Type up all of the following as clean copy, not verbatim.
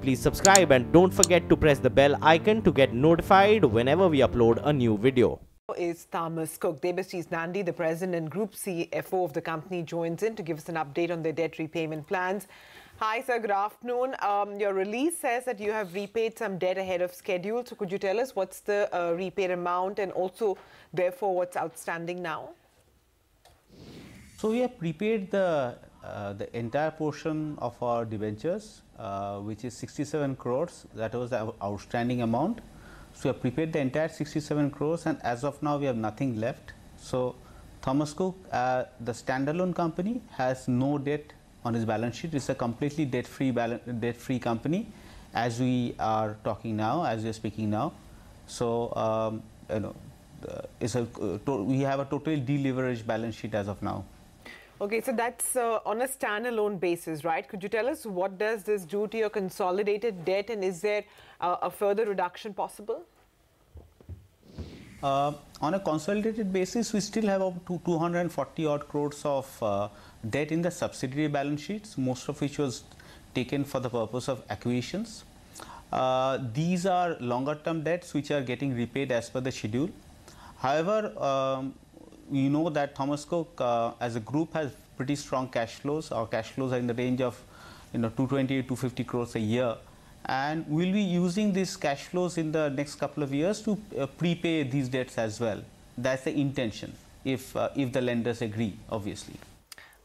please subscribe and don't forget to press the bell icon to get notified whenever we upload a new video. Is Thomas Cook. Debasis Nandy, the president and group CFO of the company, joins in to give us an update on their debt repayment plans. Hi, sir. Good afternoon. Your release says that you have repaid some debt ahead of schedule. So could you tell us what's the repaid amount and also, therefore, what's outstanding now? So we have prepaid the entire portion of our debentures, which is 67 crores. That was the outstanding amount. So we have prepaid the entire 67 crores, and as of now we have nothing left. So Thomas Cook, the standalone company, has no debt on his balance sheet. It's a completely debt-free company, as we are talking now, as we are speaking now. So we have a totally deleveraged balance sheet as of now. Okay, so that's on a standalone basis, right? Could you tell us what does this do to your consolidated debt, and is there a further reduction possible? On a consolidated basis, we still have up to 240 odd crores of debt in the subsidiary balance sheets, most of which was taken for the purpose of acquisitions. These are longer term debts which are getting repaid as per the schedule. However, we know that Thomas Cook as a group has pretty strong cash flows. Our cash flows are in the range of 220 to 250 crores a year, and we'll be using these cash flows in the next couple of years to prepay these debts as well. That's the intention, if the lenders agree, obviously.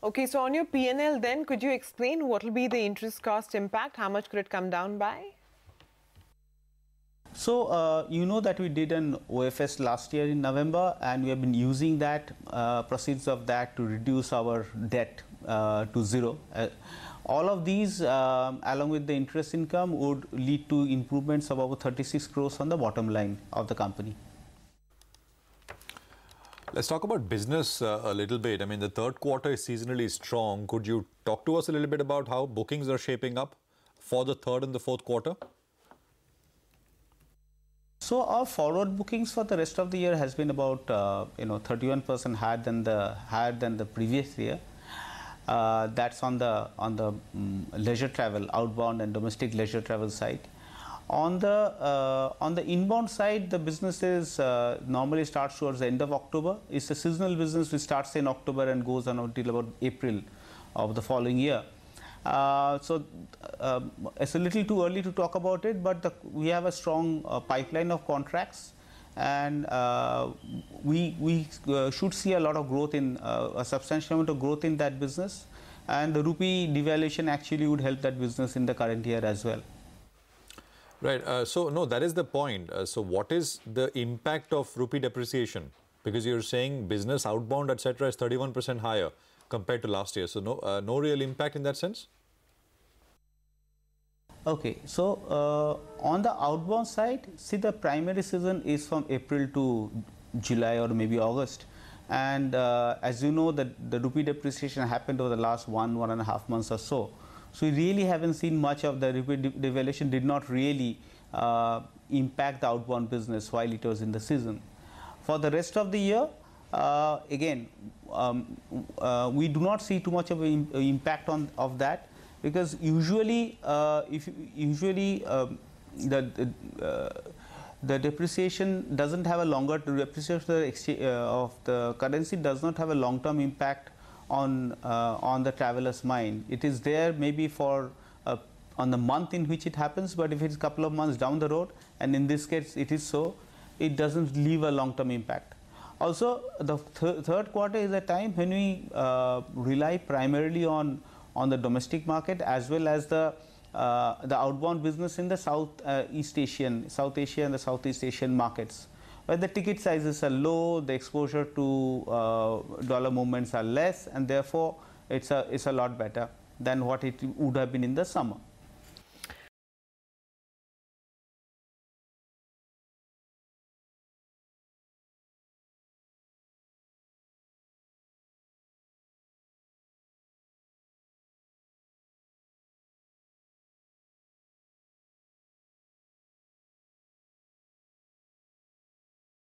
Okay, so on your P&L then, could you explain what will be the interest cost impact? How much could it come down by? So, you know that we did an OFS last year in November, and we have been using that proceeds of that to reduce our debt to zero. All of these, along with the interest income, would lead to improvements of over 36 crores on the bottom line of the company. Let's talk about business a little bit. I mean, the third quarter is seasonally strong. Could you talk to us a little bit about how bookings are shaping up for the third and the fourth quarter? So our forward bookings for the rest of the year has been about 31% higher than the previous year. That's on the leisure travel, outbound and domestic leisure travel side. On the inbound side, the businesses normally starts towards the end of October. It's a seasonal business which starts in October and goes on until about April of the following year. So it's a little too early to talk about it, but we have a strong pipeline of contracts, and we should see a lot of growth in a substantial amount of growth in that business, and the rupee devaluation actually would help that business in the current year as well. Right. So no, that is the point. So what is the impact of rupee depreciation? Because you're saying business outbound, etc., is 31% higher compared to last year. So no real impact in that sense? Okay, so on the outbound side, see, the primary season is from April to July or maybe August, and as you know, that the rupee depreciation happened over the last 1.5 months or so. So we really haven't seen much of the rupee devaluation. Did not really impact the outbound business while it was in the season. For the rest of the year, again, we do not see too much of an impact of that, because usually the depreciation doesn't have a longer depreciation of the currency does not have a long-term impact on the traveler's mind. It is there maybe for on the month in which it happens, but if it's a couple of months down the road, and in this case it is so, it doesn't leave a long-term impact. Also, the third quarter is a time when we rely primarily on the domestic market as well as the outbound business in the South Asia and the Southeast Asian markets, where the ticket sizes are low, the exposure to dollar movements are less, and therefore it's a lot better than what it would have been in the summer.